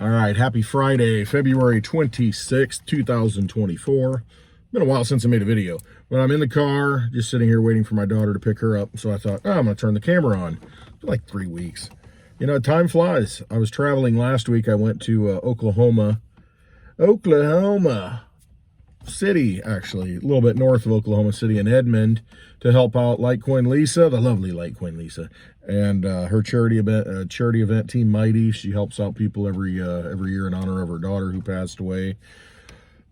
All right, happy Friday, February 26th, 2024. Been a while since I made a video, but I'm in the car, just sitting here waiting for my daughter to pick her up. So I thought, I'm going to turn the camera on for like 3 weeks. You know, time flies. I was traveling last week. I went to Oklahoma City, actually, a little bit north of Oklahoma City in Edmond, to help out Litecoin Lisa, the lovely Litecoin Lisa, and her charity event, Team Mighty. She helps out people every year in honor of her daughter who passed away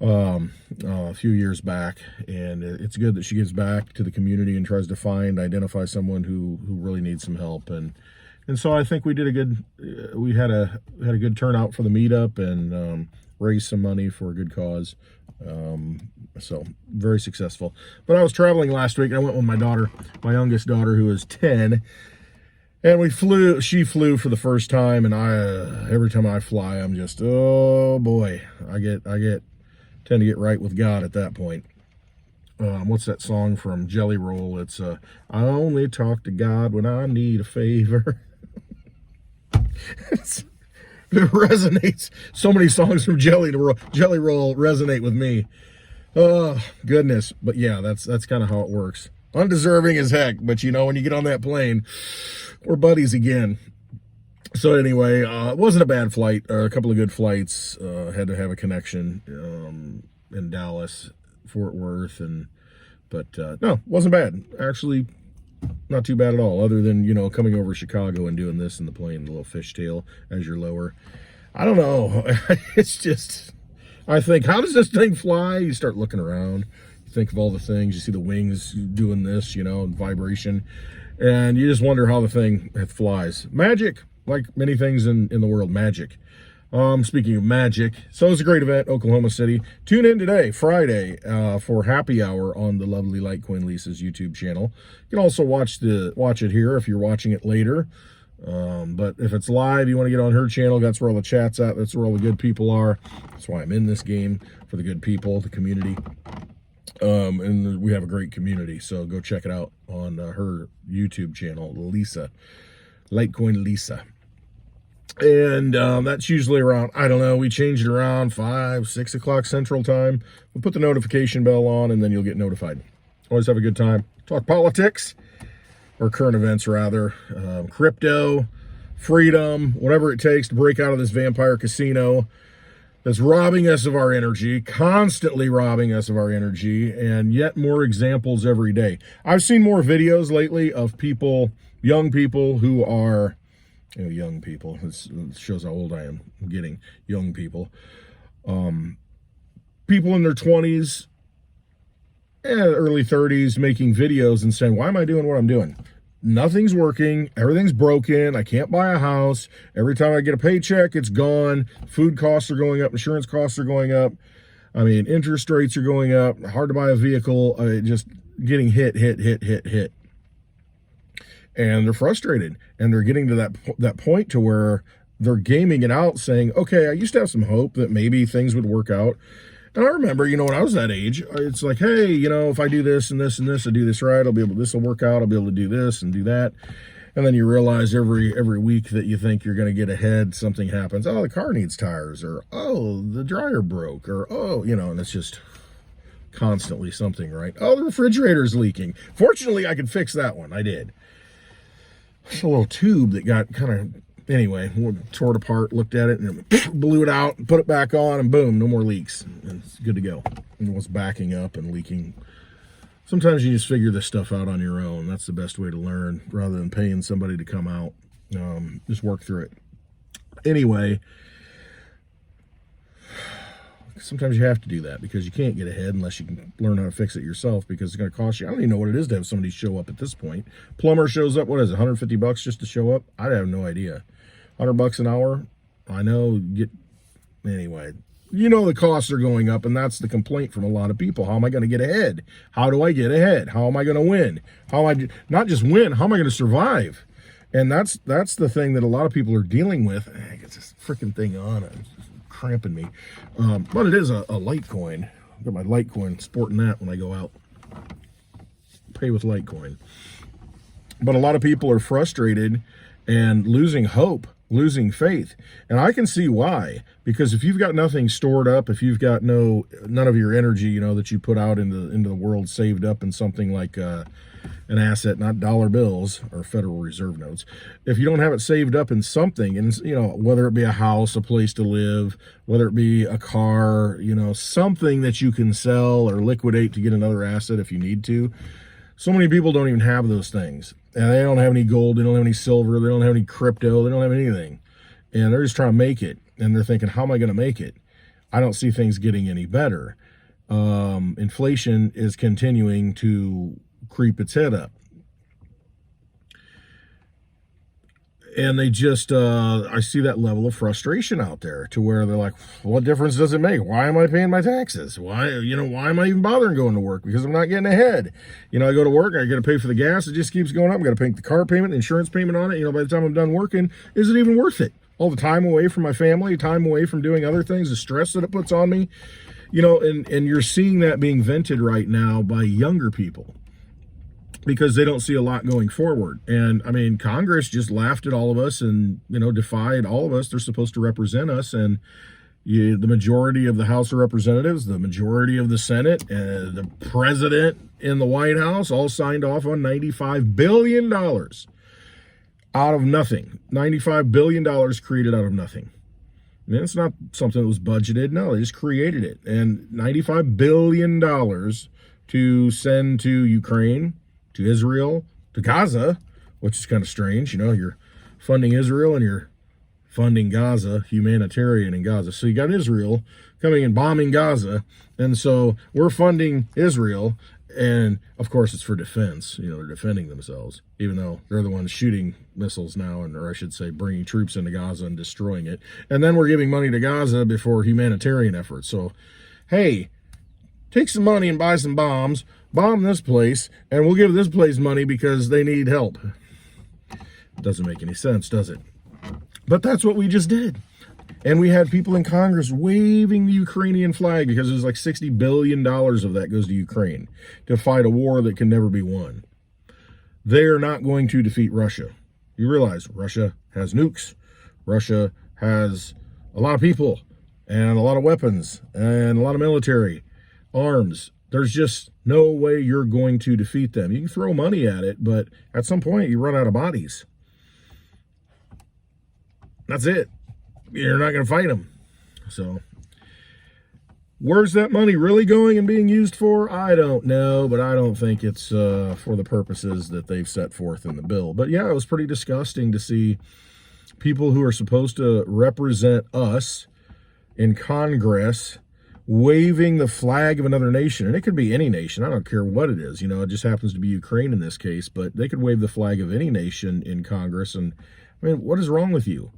a few years back. And it's good that she gives back to the community and tries to identify someone who really needs some help. And so I think we did we had a good turnout for the meetup and raised some money for a good cause. So very successful. But I was traveling last week. I went with my daughter, my youngest daughter, who is 10, and she flew for the first time. And every time I fly, I'm just, oh boy, I tend to get right with God at that point. What's that song from Jelly Roll? It's I only talk to God when I need a favor. It resonates. So many songs from Jelly Roll resonate with me. Oh, goodness. But yeah, that's kind of how it works. Undeserving as heck, but you know, when you get on that plane, we're buddies again. So anyway, it wasn't a bad flight. A couple of good flights. Had to have a connection in Dallas, Fort Worth, but no, wasn't bad. Actually, not too bad at all, other than, you know, coming over Chicago and doing this in the plane, the little fishtail as you're lower. I don't know. It's just, I think, how does this thing fly? You start looking around, you think of all the things, you see the wings doing this, you know, vibration, and you just wonder how the thing flies. Magic, like many things in the world, magic. Speaking of magic, so it's a great event, Oklahoma City. Tune in today, Friday, for happy hour on the lovely Litecoin Lisa's YouTube channel. You can also watch it here if you're watching it later. But if it's live, you want to get on her channel, that's where all the chat's at. That's where all the good people are. That's why I'm in this game, for the good people, the community. And we have a great community, so go check it out on her YouTube channel, Lisa, Litecoin Lisa. And that's usually around, I don't know, we changed it around 5, 6 o'clock Central Time. We'll put the notification bell on, and then you'll get notified. Always have a good time. Talk politics, or current events rather, crypto, freedom, whatever it takes to break out of this vampire casino that's robbing us of our energy, constantly robbing us of our energy, and yet more examples every day. I've seen more videos lately of people, young people who are, you know, young people, this shows how old I am. I'm getting young people. People in their 20s and early 30s making videos and saying, why am I doing what I'm doing? Nothing's working. Everything's broken. I can't buy a house. Every time I get a paycheck, it's gone. Food costs are going up. Insurance costs are going up. I mean, interest rates are going up. Hard to buy a vehicle. Just getting hit. And they're frustrated, and they're getting to that point to where they're gaming it out, saying, okay, I used to have some hope that maybe things would work out. And I remember, you know, when I was that age, it's like, hey, you know, if I do this and this and this, I do this right, this will work out, I'll be able to do this and do that. And then you realize every week that you think you're going to get ahead, something happens. Oh, the car needs tires, or oh, the dryer broke, or oh, you know, and it's just constantly something, right? Oh, the refrigerator's leaking. Fortunately, I could fix that one. I did. It's a little tube that got kind of, anyway, tore it apart, looked at it, and blew it out, put it back on, and boom, no more leaks. And it's good to go. And what's backing up and leaking. Sometimes you just figure this stuff out on your own. That's the best way to learn, rather than paying somebody to come out. Just work through it. Anyway, sometimes you have to do that, because you can't get ahead unless you can learn how to fix it yourself, because it's going to cost you. I don't even know what it is to have somebody show up at this point. Plumber shows up, what is it, $150 just to show up? I have no idea. $100 an hour? I know, anyway. You know, the costs are going up, and that's the complaint from a lot of people. How am I going to get ahead? How do I get ahead? How am I going to win? Not just win, how am I going to survive? And that's the thing that a lot of people are dealing with. I get this freaking thing on it. Cramping me, but it is a Litecoin. I've got my Litecoin, sporting that when I go out. Pay with Litecoin. But a lot of people are frustrated and losing hope losing faith. And I can see why, because if you've got nothing stored up, if you've got none of your energy, you know, that you put out into the world saved up in something like an asset, not dollar bills or Federal Reserve notes, if you don't have it saved up in something, and, you know, whether it be a house, a place to live, whether it be a car, you know, something that you can sell or liquidate to get another asset if you need to. So many people don't even have those things. And they don't have any gold, they don't have any silver, they don't have any crypto, they don't have anything. And they're just trying to make it. And they're thinking, how am I going to make it? I don't see things getting any better. Inflation is continuing to creep its head up. And they just, I see that level of frustration out there to where they're like, what difference does it make? Why am I paying my taxes? Why am I even bothering going to work? Because I'm not getting ahead. You know, I go to work, I got to pay for the gas. It just keeps going up. I got to pay the car payment, insurance payment on it. You know, by the time I'm done working, is it even worth it? All the time away from my family, time away from doing other things, the stress that it puts on me, you know, and you're seeing that being vented right now by younger people, because they don't see a lot going forward. And I mean, Congress just laughed at all of us and, you know, defied all of us. They're supposed to represent us. And the majority of the House of Representatives, the majority of the Senate, and the president in the White House all signed off on $95 billion out of nothing. $95 billion created out of nothing. And it's not something that was budgeted. No, they just created it. And $95 billion to send to Ukraine, to Israel, to Gaza, which is kind of strange. You know, you're funding Israel and you're funding Gaza, humanitarian in Gaza. So you got Israel coming and bombing Gaza, and so we're funding Israel, and of course it's for defense. You know, they're defending themselves, even though they're the ones shooting missiles now, or I should say bringing troops into Gaza and destroying it. And then we're giving money to Gaza before humanitarian efforts. So, hey, take some money and buy some bombs, bomb this place, and we'll give this place money because they need help. Doesn't make any sense, does it? But that's what we just did. And we had people in Congress waving the Ukrainian flag because there's like $60 billion of that goes to Ukraine to fight a war that can never be won. They are not going to defeat Russia. You realize Russia has nukes. Russia has a lot of people and a lot of weapons and a lot of military arms. There's just no way you're going to defeat them. You can throw money at it, but at some point you run out of bodies. That's it. You're not going to fight them. So where's that money really going and being used for? I don't know, but I don't think it's for the purposes that they've set forth in the bill. But yeah, it was pretty disgusting to see people who are supposed to represent us in Congress waving the flag of another nation. And it could be any nation. I don't care what it is. You know, it just happens to be Ukraine in this case, but they could wave the flag of any nation in Congress. And I mean, what is wrong with you?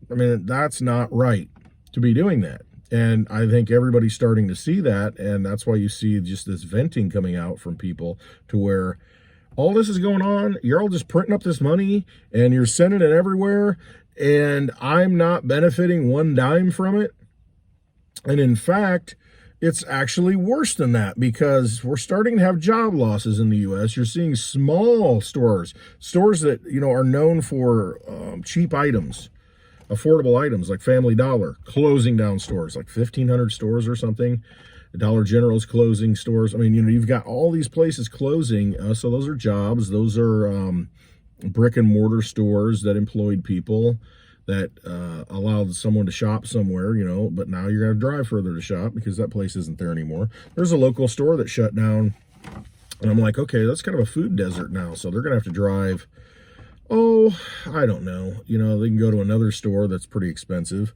I mean, that's not right to be doing that. And I think everybody's starting to see that. And that's why you see just this venting coming out from people to where all this is going on. You're all just printing up this money and you're sending it everywhere. And I'm not benefiting one dime from it. And in fact, it's actually worse than that because we're starting to have job losses in the U.S. You're seeing small stores that, you know, are known for cheap items, affordable items like Family Dollar, closing down stores, like 1,500 stores or something. Dollar General's closing stores. I mean, you know, you've got all these places closing. So those are jobs. Those are brick and mortar stores that employed people, that allowed someone to shop somewhere, you know, but now you're going to drive further to shop because that place isn't there anymore. There's a local store that shut down, and I'm like, okay, that's kind of a food desert now, so they're going to have to drive, I don't know, you know, they can go to another store that's pretty expensive,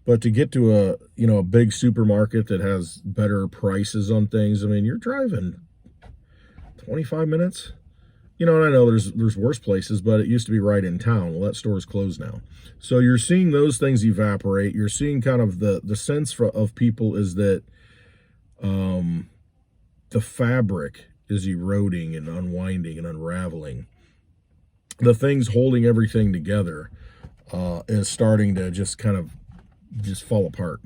but to get to a, you know, a big supermarket that has better prices on things, I mean, you're driving 25 minutes. You know, and I know there's worse places, but it used to be right in town. Well, that store's closed now. So you're seeing those things evaporate. You're seeing kind of the sense of people is that the fabric is eroding and unwinding and unraveling. The things holding everything together is starting to just kind of just fall apart.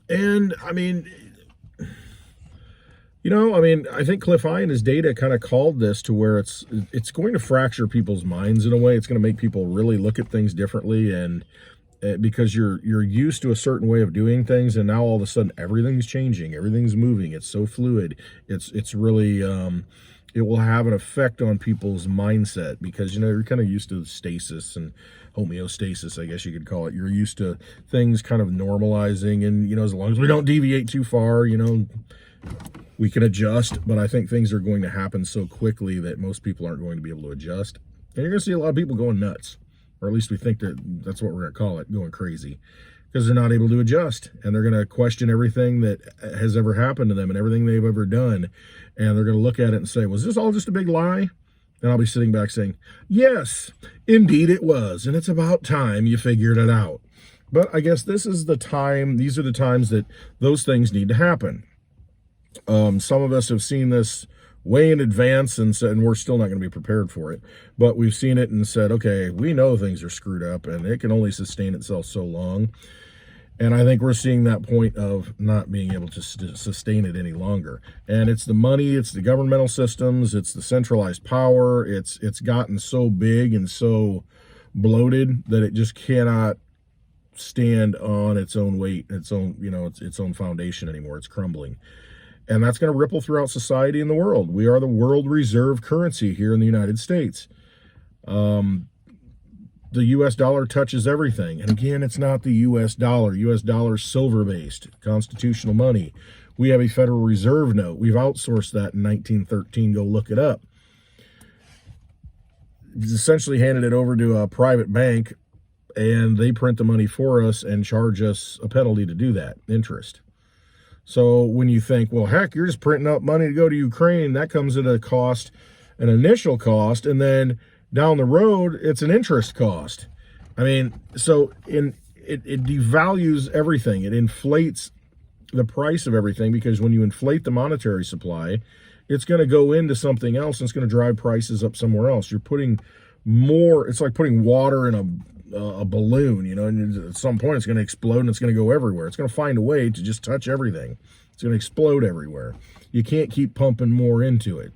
And I mean, You know, I mean, I think Cliff High in his data kind of called this to where it's going to fracture people's minds in a way. It's going to make people really look at things differently, and because you're used to a certain way of doing things, and now all of a sudden everything's changing, everything's moving. It's so fluid. It's really it will have an effect on people's mindset, because, you know, you're kind of used to stasis and homeostasis, I guess you could call it. You're used to things kind of normalizing, and, you know, as long as we don't deviate too far, you know, we can adjust. But I think things are going to happen so quickly that most people aren't going to be able to adjust. And you're going to see a lot of people going nuts, or at least we think that's what we're going to call it, going crazy, because they're not able to adjust, and they're going to question everything that has ever happened to them and everything they've ever done. And they're going to look at it and say, was this all just a big lie? And I'll be sitting back saying, yes, indeed it was. And it's about time you figured it out. But I guess this is the time, these are the times that those things need to happen. Some of us have seen this way in advance and said, and we're still not going to be prepared for it, but we've seen it and said, okay, we know things are screwed up and it can only sustain itself so long. And I think we're seeing that point of not being able to sustain it any longer. And it's the money, it's the governmental systems, it's the centralized power. It's gotten so big and so bloated that it just cannot stand on its own weight, its own, you know, its own foundation anymore. It's crumbling. And that's going to ripple throughout society and the world. We are the world reserve currency here in the United States. The U.S. dollar touches everything. And again, it's not the U.S. dollar. U.S. dollar is silver-based, constitutional money. We have a Federal Reserve note. We've outsourced that in 1913. Go look it up. It's essentially handed it over to a private bank, and they print the money for us and charge us a penalty to do that, interest. So when you think, well, heck, you're just printing up money to go to Ukraine, that comes at a cost, an initial cost, and then down the road, it's an interest cost. I mean, so it devalues everything. It inflates the price of everything, because when you inflate the monetary supply, it's going to go into something else, and it's going to drive prices up somewhere else. You're putting more, it's like putting water in a balloon, you know, and at some point it's going to explode and it's going to go everywhere. It's going to find a way to just touch everything. It's going to explode everywhere. You can't keep pumping more into it.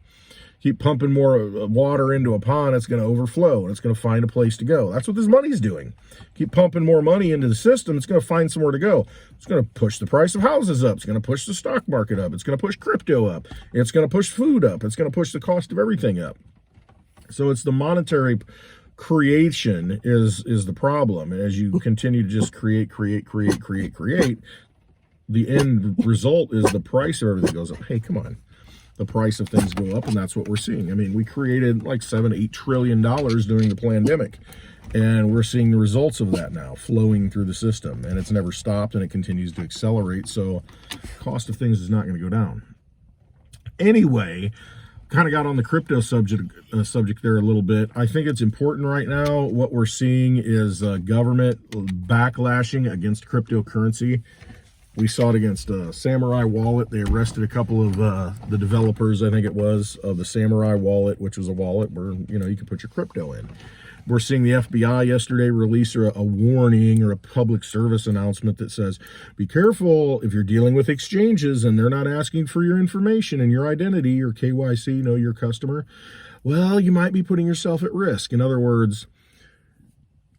Keep pumping more water into a pond, it's going to overflow, and it's going to find a place to go. That's what this money's doing. Keep pumping more money into the system, it's going to find somewhere to go. It's going to push the price of houses up. It's going to push the stock market up. It's going to push crypto up. It's going to push food up. It's going to push the cost of everything up. So it's the monetary creation is the problem. As you continue to just create, the end result is the price of everything goes up. Hey, come on. The price of things go up, and that's what we're seeing. I mean, we created like $7-8 trillion during the pandemic, and we're seeing the results of that now flowing through the system, and it's never stopped, and it continues to accelerate. So cost of things is not going to go down. Anyway, kind of got on the crypto subject there a little bit. I think it's important right now. What we're seeing is government backlashing against cryptocurrency. We saw it against Samurai Wallet. They arrested a couple of the developers, I think it was, of the Samurai Wallet, which was a wallet where, you know, you can put your crypto in. We're seeing the FBI yesterday release a warning or a public service announcement that says, be careful if you're dealing with exchanges and they're not asking for your information and your identity, your KYC, know your customer. Well, you might be putting yourself at risk. In other words,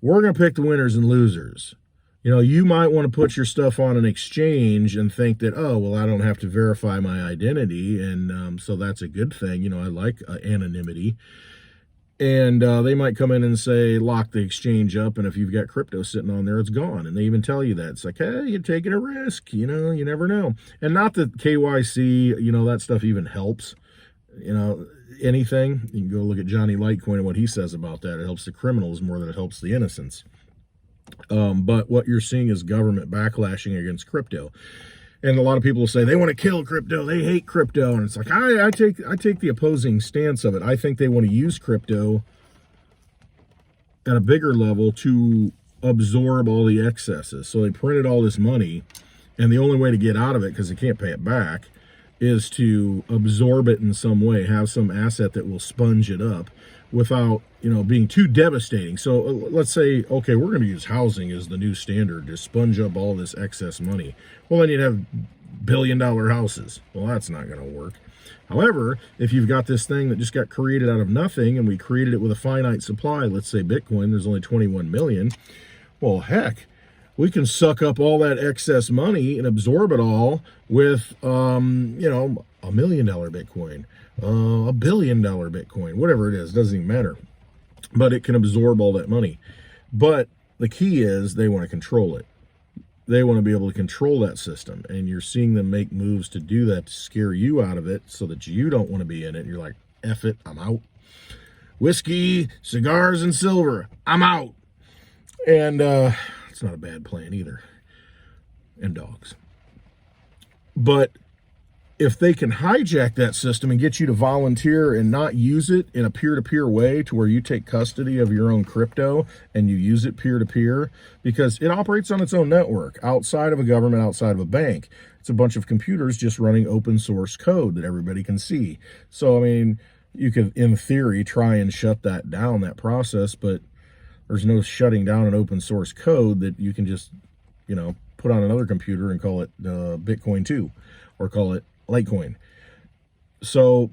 we're going to pick the winners and losers. You know, you might want to put your stuff on an exchange and think that, oh, well, I don't have to verify my identity, and so that's a good thing. You know, I like anonymity. And they might come in and say, lock the exchange up, and if you've got crypto sitting on there, it's gone. And they even tell you that. It's like, hey, you're taking a risk. You know, you never know. And not that KYC, you know, that stuff even helps. You know, anything. You can go look at Johnny Litecoin and what he says about that. It helps the criminals more than it helps the innocents. But what you're seeing is government backlashing against crypto. And a lot of people will say they want to kill crypto, they hate crypto, and it's like I take the opposing stance of it. I think they want to use crypto at a bigger level to absorb all the excesses. So they printed all this money, and the only way to get out of it, because they can't pay it back, is to absorb it in some way, have some asset that will sponge it up without, being too devastating. So let's say, okay, we're going to use housing as the new standard to sponge up all this excess money. Well, then you'd have billion-dollar houses. Well, that's not going to work. However, if you've got this thing that just got created out of nothing, and we created it with a finite supply, let's say Bitcoin, there's only 21 million. Well, heck, we can suck up all that excess money and absorb it all with, $1 million Bitcoin, $1 billion Bitcoin, whatever it is, doesn't even matter. But it can absorb all that money. But the key is they want to control it. They want to be able to control that system. And you're seeing them make moves to do that, to scare you out of it so that you don't want to be in it. And you're like, F it, I'm out. Whiskey, cigars, and silver, I'm out. And it's not a bad plan either. And dogs. But if they can hijack that system and get you to volunteer and not use it in a peer-to-peer way to where you take custody of your own crypto and you use it peer-to-peer, because it operates on its own network outside of a government, outside of a bank. It's a bunch of computers just running open source code that everybody can see. So, I mean, you could, in theory, try and shut that down, that process, but there's no shutting down an open source code that you can just, put on another computer and call it Bitcoin 2 or call it Litecoin. So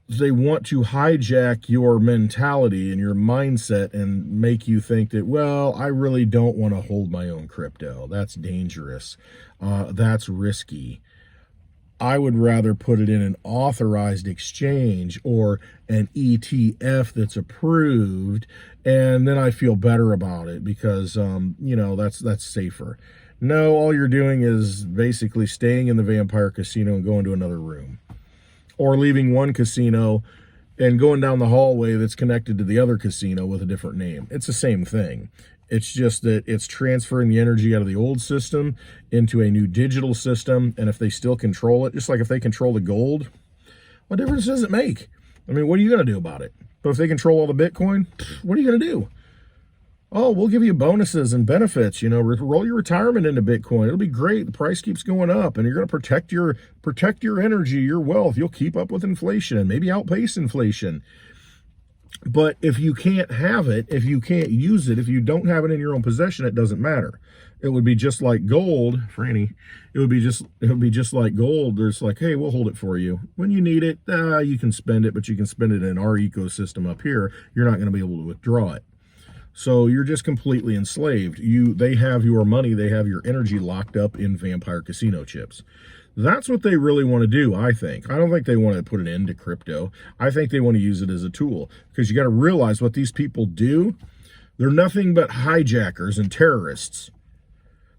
they want to hijack your mentality and your mindset and make you think that, well, I really don't want to hold my own crypto. That's dangerous. That's risky. I would rather put it in an authorized exchange or an ETF that's approved, and then I feel better about it because, that's safer. No, all you're doing is basically staying in the vampire casino and going to another room. Or leaving one casino and going down the hallway that's connected to the other casino with a different name. It's the same thing. It's just that it's transferring the energy out of the old system into a new digital system. And if they still control it, just like if they control the gold, what difference does it make? I mean, what are you going to do about it? But if they control all the Bitcoin, what are you going to do? Oh, we'll give you bonuses and benefits, roll your retirement into Bitcoin. It'll be great. The price keeps going up and you're going to protect your energy, your wealth. You'll keep up with inflation and maybe outpace inflation. But if you can't have it, if you can't use it, if you don't have it in your own possession, it doesn't matter. It would be just like gold, Franny. It would be just like gold. There's like, hey, we'll hold it for you. When you need it, you can spend it, but you can spend it in our ecosystem up here. You're not going to be able to withdraw it. So you're just completely enslaved. They have your money, they have your energy locked up in vampire casino chips. That's what they really want to do, I think. I don't think they want to put an end to crypto. I think they want to use it as a tool because you got to realize what these people do. They're nothing but hijackers and terrorists.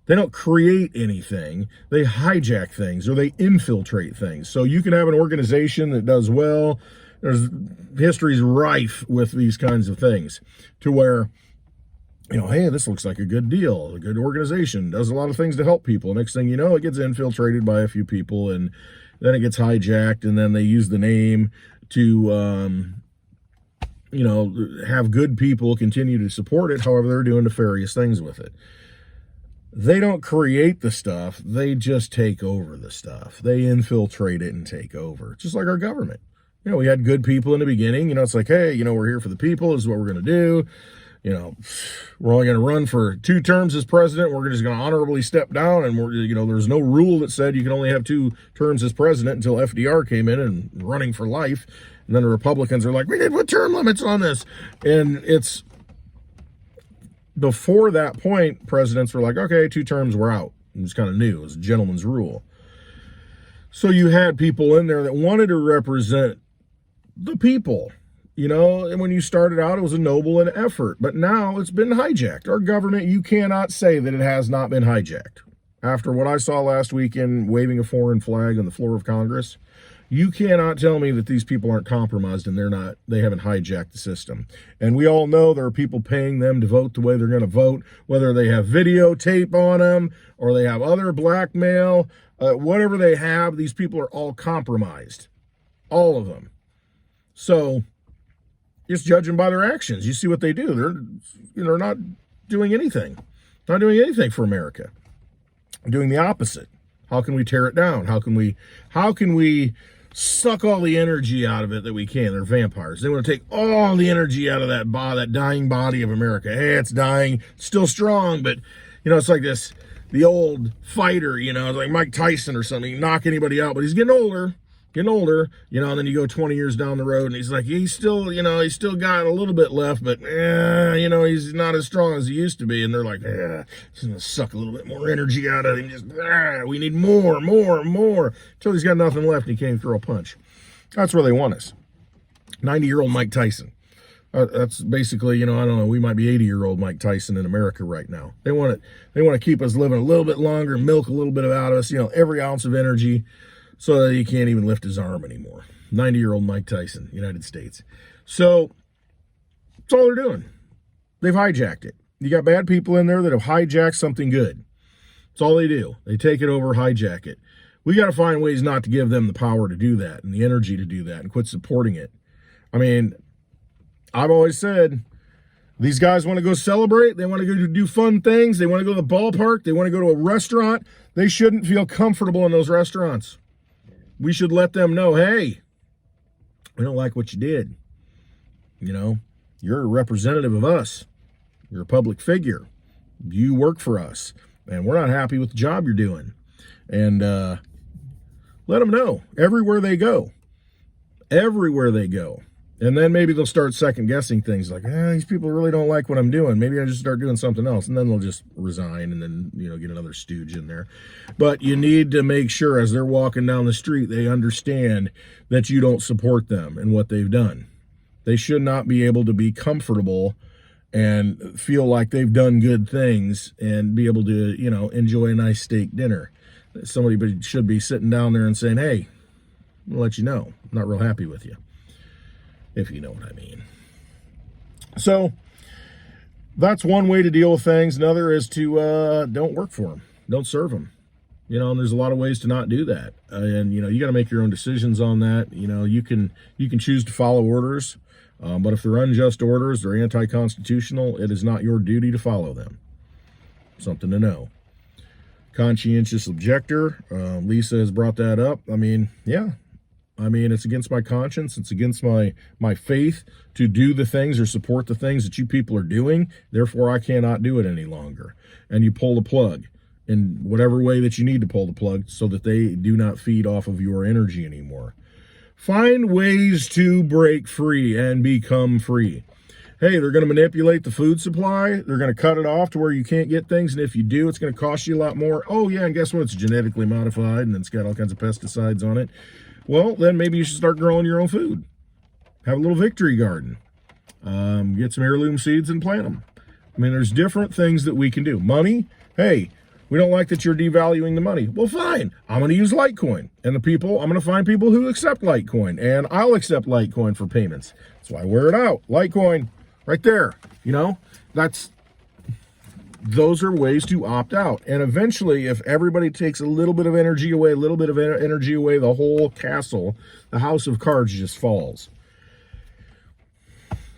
They don't create anything. They hijack things or they infiltrate things. So you can have an organization that does well. History's rife with these kinds of things to where, hey, this looks like a good deal, a good organization, does a lot of things to help people. Next thing you know, it gets infiltrated by a few people and then it gets hijacked and then they use the name to, have good people continue to support it. However, they're doing nefarious things with it. They don't create the stuff. They just take over the stuff. They infiltrate it and take over, just like our government. We had good people in the beginning. It's like, hey, we're here for the people. This is what we're going to do. We're only going to run for 2 terms as president. We're just going to honorably step down. And there's no rule that said you can only have 2 terms as president until FDR came in and running for life. And then the Republicans are like, we did put term limits on this. And it's before that point, presidents were like, okay, 2 terms, we're out. It was kind of new. It was a gentleman's rule. So you had people in there that wanted to represent the people. And when you started out, it was a noble and effort, but now it's been hijacked. Our government, you cannot say that it has not been hijacked. After what I saw last weekend, waving a foreign flag on the floor of Congress, you cannot tell me that these people aren't compromised and they haven't hijacked the system. And we all know there are people paying them to vote the way they're going to vote, whether they have videotape on them or they have other blackmail, whatever they have, these people are all compromised. All of them. So just judge them by their actions. You see what they do. They're not doing anything. Not doing anything for America. Doing the opposite. How can we tear it down? How can we suck all the energy out of it that we can? They're vampires. They want to take all the energy out of that dying body of America. Hey, it's dying, still strong, but it's like the old fighter, it's like Mike Tyson or something. He can knock anybody out, but he's getting older, and then you go 20 years down the road and he's like, he's still got a little bit left, but he's not as strong as he used to be. And they're like, it's gonna suck a little bit more energy out of him. We need more, until he's got nothing left and he can't even throw a punch. That's where they want us. 90-year-old Mike Tyson. That's basically, I don't know, we might be 80-year-old Mike Tyson in America right now. They want to keep us living a little bit longer, milk a little bit out of us, every ounce of energy, so that he can't even lift his arm anymore. 90-year-old Mike Tyson, United States. So that's all they're doing. They've hijacked it. You got bad people in there that have hijacked something good. That's all they do. They take it over, hijack it. We got to find ways not to give them the power to do that and the energy to do that and quit supporting it. I mean, I've always said, these guys want to go celebrate. They want to go do fun things. They want to go to the ballpark. They want to go to a restaurant. They shouldn't feel comfortable in those restaurants. We should let them know, hey, we don't like what you did. You're a representative of us. You're a public figure. You work for us, and we're not happy with the job you're doing. And let them know everywhere they go. Everywhere they go. And then maybe they'll start second guessing things like, these people really don't like what I'm doing. Maybe I just start doing something else. And then they'll just resign and then, get another stooge in there. But you need to make sure as they're walking down the street, they understand that you don't support them and what they've done. They should not be able to be comfortable and feel like they've done good things and be able to, enjoy a nice steak dinner. Somebody should be sitting down there and saying, hey, I'll let you know, I'm not real happy with you. If you know what I mean. So that's one way to deal with things. Another is to don't work for them. Don't serve them. And there's a lot of ways to not do that. And, you got to make your own decisions on that. You can choose to follow orders. But if they're unjust orders, they're anti-constitutional, it is not your duty to follow them. Something to know. Conscientious objector. Lisa has brought that up. It's against my conscience. It's against my faith to do the things or support the things that you people are doing. Therefore, I cannot do it any longer. And you pull the plug in whatever way that you need to pull the plug so that they do not feed off of your energy anymore. Find ways to break free and become free. Hey, they're going to manipulate the food supply. They're going to cut it off to where you can't get things. And if you do, it's going to cost you a lot more. Oh, yeah, and guess what? It's genetically modified and it's got all kinds of pesticides on it. Well, then maybe you should start growing your own food. Have a little victory garden. Get some heirloom seeds and plant them. There's different things that we can do. Money, hey, we don't like that you're devaluing the money. Well, fine. I'm going to use Litecoin. And I'm going to find people who accept Litecoin. And I'll accept Litecoin for payments. That's why I wear it out. Litecoin, right there. Those are ways to opt out. And eventually, if everybody takes a little bit of energy away, the whole castle, the house of cards just falls.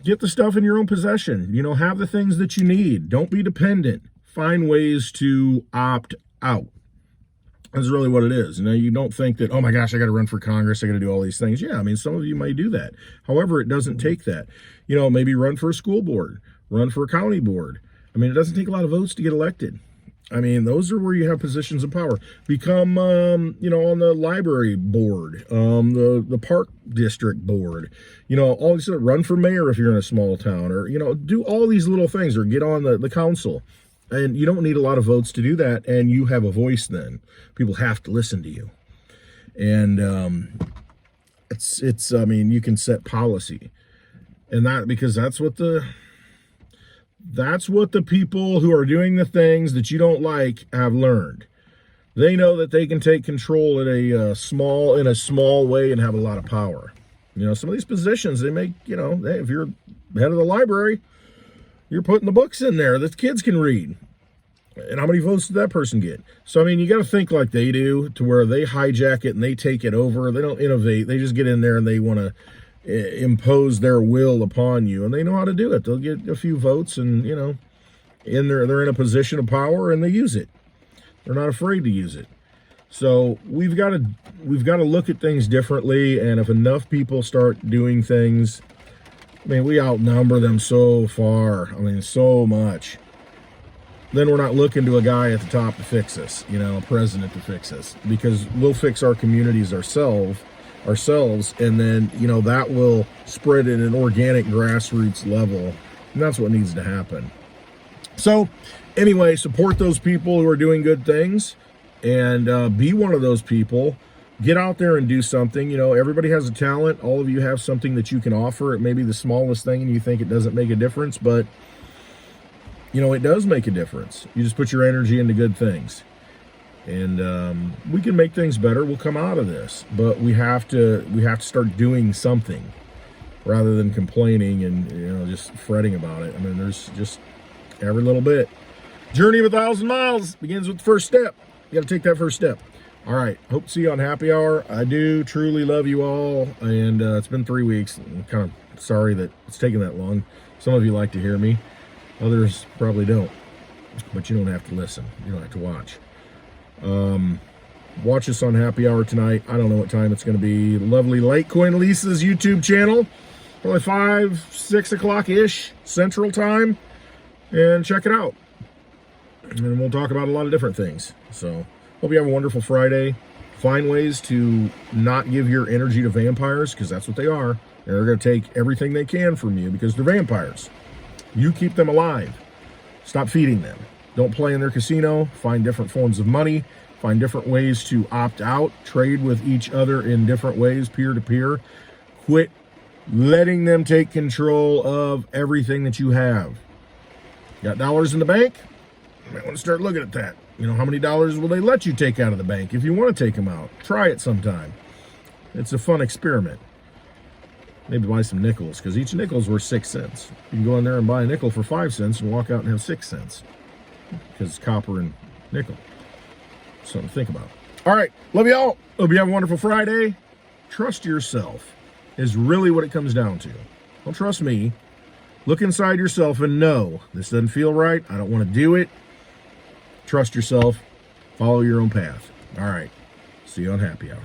Get the stuff in your own possession. Have the things that you need. Don't be dependent. Find ways to opt out. That's really what it is. You don't think that, oh my gosh, I got to run for Congress. I got to do all these things. Yeah, some of you might do that. However, it doesn't take that. Maybe run for a school board, run for a county board. It doesn't take a lot of votes to get elected. Those are where you have positions of power. Become, on the library board, the park district board, all these, run for mayor if you're in a small town, or, do all these little things, or get on the council. And you don't need a lot of votes to do that, and you have a voice then. People have to listen to you. And you can set policy. And because that's what the people who are doing the things that you don't like have learned. They know that they can take control in a small way and have a lot of power. Some of these positions, they make, if you're head of the library, you're putting the books in there that kids can read. And how many votes did that person get? So, you got to think like they do, to where they hijack it and they take it over. They don't innovate. They just get in there and they want to impose their will upon you. And they know how to do it. They'll get a few votes and, they're in a position of power and they use it. They're not afraid to use it. So we've got to look at things differently, and if enough people start doing things, I mean, we outnumber them so far. I mean, so much. Then we're not looking to a guy at the top to fix us, you know, a president to fix us, because we'll fix our communities ourselves, and then, you know, that will spread at an organic grassroots level, and that's what needs to happen. So anyway, support those people who are doing good things, and be one of those people. Get out there and do something. You know, everybody has a talent. All of you have something that you can offer. It may be the smallest thing and you think it doesn't make a difference, but you know, it does make a difference. You just put your energy into good things, and we can make things better. We'll come out of this, but we have to start doing something rather than complaining and, you know, just fretting about it. I mean, there's just every little bit. Journey of 1,000 miles begins with the first step. You got to take that first step. All right, hope to see you on Happy Hour. I do truly love you all, and it's been 3 weeks. I'm kind of sorry that it's taken that long. Some of you like to hear me. Others probably don't, but you don't have to listen. You don't have to watch. Watch us on Happy Hour tonight. I don't know what time it's going to be. Lovely Litecoin Lisa's YouTube channel, probably 5, 6 o'clock-ish Central Time, and check it out. And we'll talk about a lot of different things. So hope you have a wonderful Friday. Find ways to not give your energy to vampires, because that's what they are. They're going to take everything they can from you because they're vampires. You keep them alive. Stop feeding them. Don't play in their casino. Find different forms of money. Find different ways to opt out. Trade with each other in different ways, peer-to-peer. Quit letting them take control of everything that you have. Got dollars in the bank? You might want to start looking at that. You know, how many dollars will they let you take out of the bank if you want to take them out? Try it sometime. It's a fun experiment. Maybe buy some nickels, because each nickel's worth 6 cents. You can go in there and buy a nickel for 5 cents and walk out and have 6 cents, because it's copper and nickel. Something to think about. All right, love you all. Hope you have a wonderful Friday. Trust yourself is really what it comes down to. Don't trust me. Look inside yourself and know this doesn't feel right. I don't want to do it. Trust yourself. Follow your own path. All right. See you on Happy Hour.